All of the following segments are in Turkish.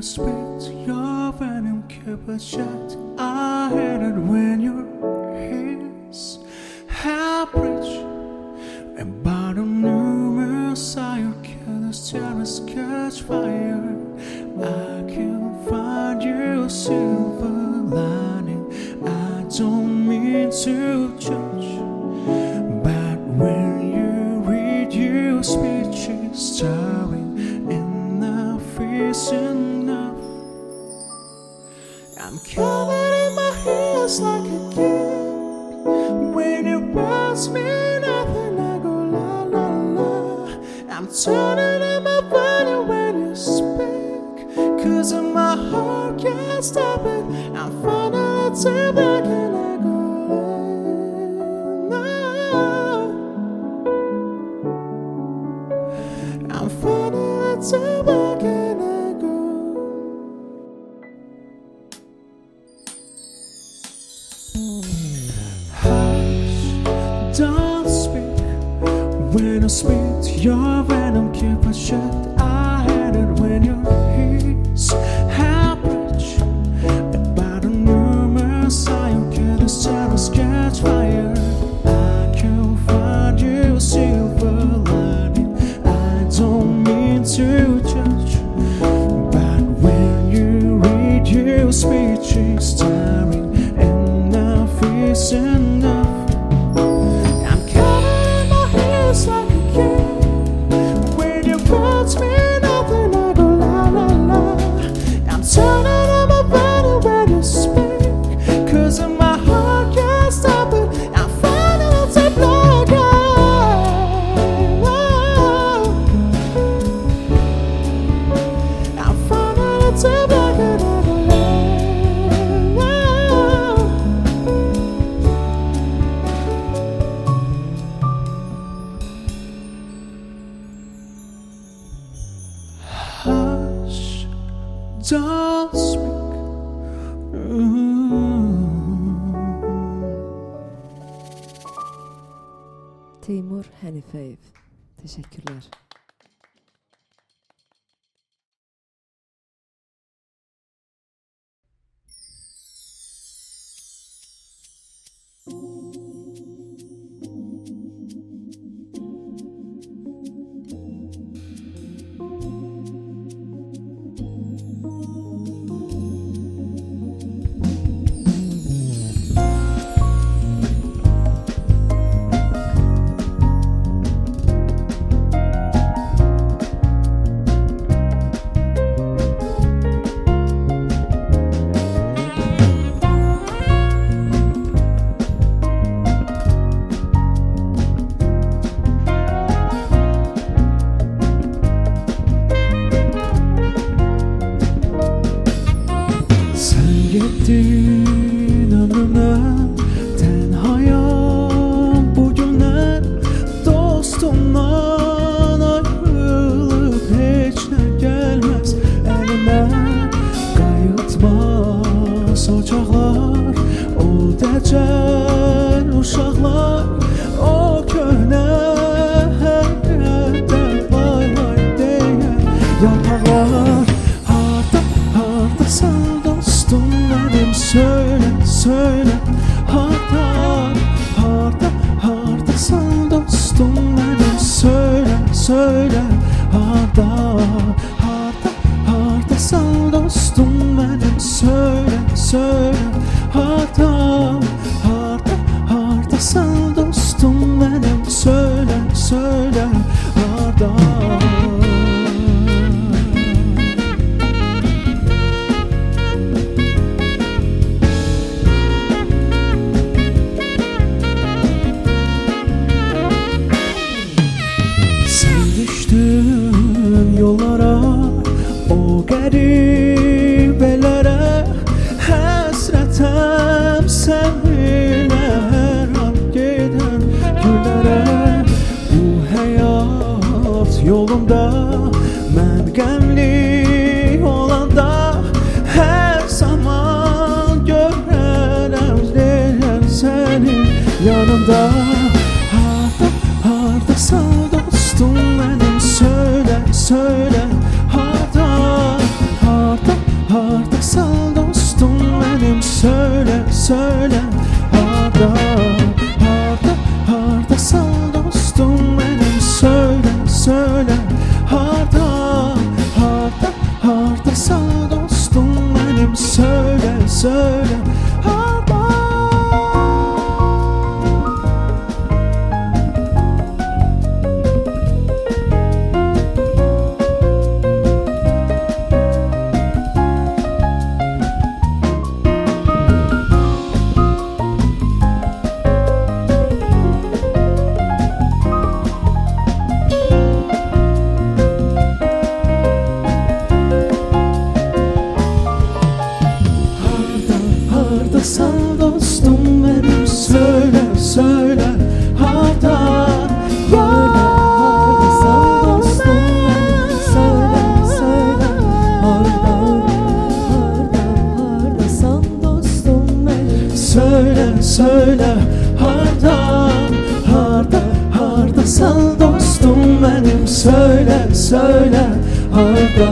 you spit your venom, keep it shut. I hate it when your his half rich and bottom numerous your killers terrorists catch fire. I can find you silver lining. I don't mean to judge, but when you read your speeches, starring enough is enough. I'm covered in my heels like a kid. When you ask me nothing, I go la la la. I'm turning in my body when you speak, 'cause in my heart can't stop it. I'm finally too back and I go la la. I'm finally too back and I go. Hush, don't speak. When I spit your venom, keep it shut. I hate it when your his half rich about a numerous you kill the stars catch fire. I can find you silver lining. I don't mean to judge, but when you read your speeches, starring enough is enough. I'm covered in my heels like a kid. When you watch me nothing, I go la la la. I'm turning on my body when you speak, 'cause in my heart can't stop it. I'm finally to black out. I'm finally to black out. Hush, don't speak. Teymur Hanifeyev. Teşekkürler. Gittin ömrüme tenhayam bugüne. Dostumdan ayrılıp hiç ne gelmez elime. Qayıtmaz o çağlar, o decel uşaqlar, o köhnə həyətdə lay lay deyən yarpaqlar. Harda, hardasan dostum benim, söyle, söyle. Harda, harda, hardasan dostum benim, söyle, söyle. Harda, harda, hardasan dostum benim, söyle, söyle. Harda, harda, hardasan dostum benim, söyle, söyle. Harda. Düştüm yollara, o garibelere. Həsrətəm səninlə hər an gedən güllərə. Bu həyat yolunda mən qəmli olanda, hər zaman görərəm deyən sənin yanında. Harda, hardasan dostum benim, söyle, söyle. Harda, harda, söyle. Harda, harda, hardasan dostum benim, söyle, söyle. Harda, harda, hardasan dostum benim, söyle, söyle. Harda. Hardasan dostum benim, söyle, söyle. Harda, Hardasan dostum benim, söyle, söyle. Hardasan dostum benim. söyle, söyle. Harda, harda, hardasan dostum benim, söyle, söyle. Harda.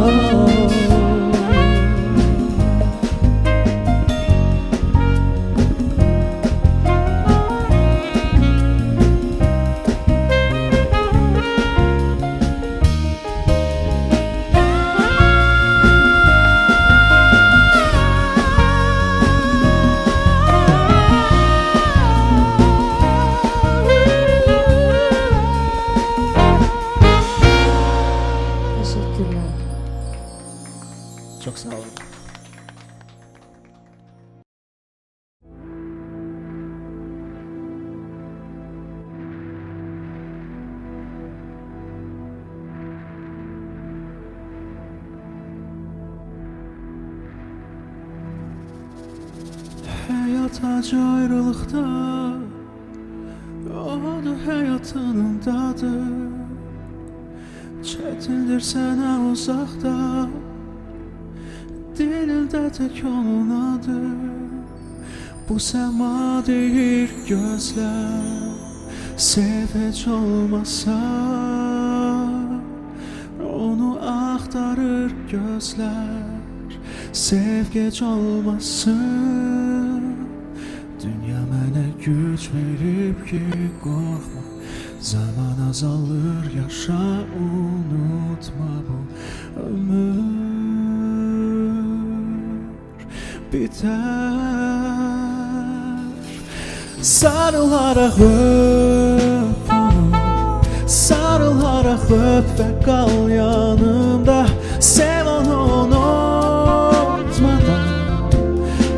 Teşekkürler. Çok sağ olun. Hayat acı ayrılıkta, odur hayatının tadı. Çetindir sana uzakta, dilinde tek onun adı. Bu sema değil gözler, sevinç olmasa onu aktarır gözler. Sevgeç olmasın, dünya mənə güç verib ki qorxma. Zaman azalır, yaşa, unutma bu ömür biter. Sarılarak öp onu, sarılarak öp ve kal yanımda. Sev onu unutmadan,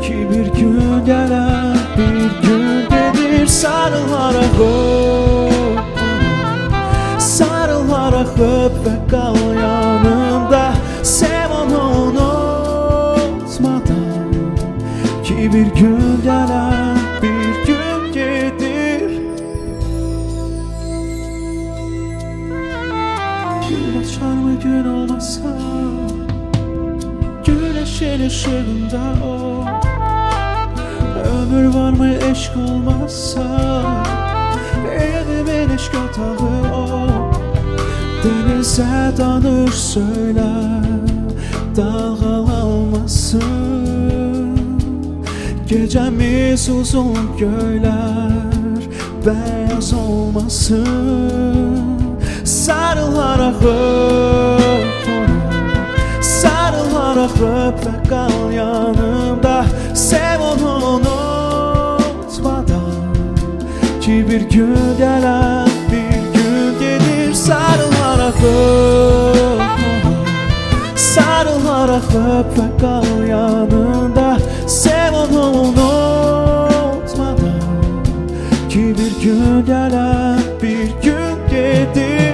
ki bir gün gelen bir gün gelir. Sarılarak öp, sarılarak öp ve kal yanımda. Sev onu unutmadan, ki bir gün gelen bir gün gelir. Gün açar mı gün olmasa, güneşin ışığında o. Ömür var mı eşk olmazsa, evimin eşk yatağı o. Denize danış söyle, dalgalanmasın. Gecemiz uzun, göyler beyaz olmasın. Sarılarak öp onu, sarılarak öp ve kal yanımda. Sev onu unutmadan, ki bir gün gelen bir gün gelir. Sarılarak öp onu, sarılarak öp ve kal yanında. Sev onu unutmadan, ki bir gün gelen bir gün gelir.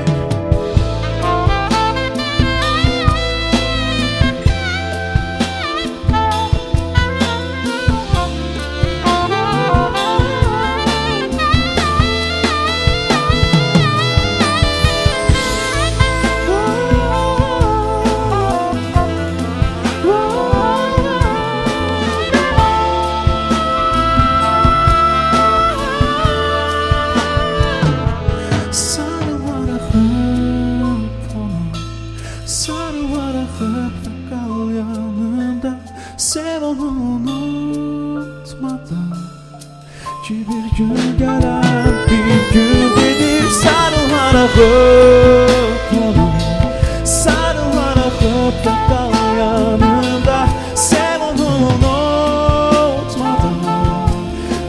Ki bir gün gelen bir gün gelir. Sarılana kutlalım, sarılana kutla kal yanımda. Sen onu unutmadan.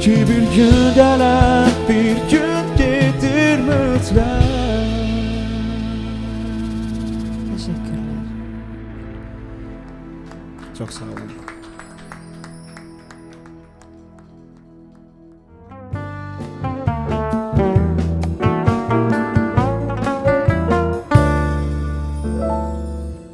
Ki bir gün gelen bir gün gelir mutlak. Teşekkürler. Çok sağ olun.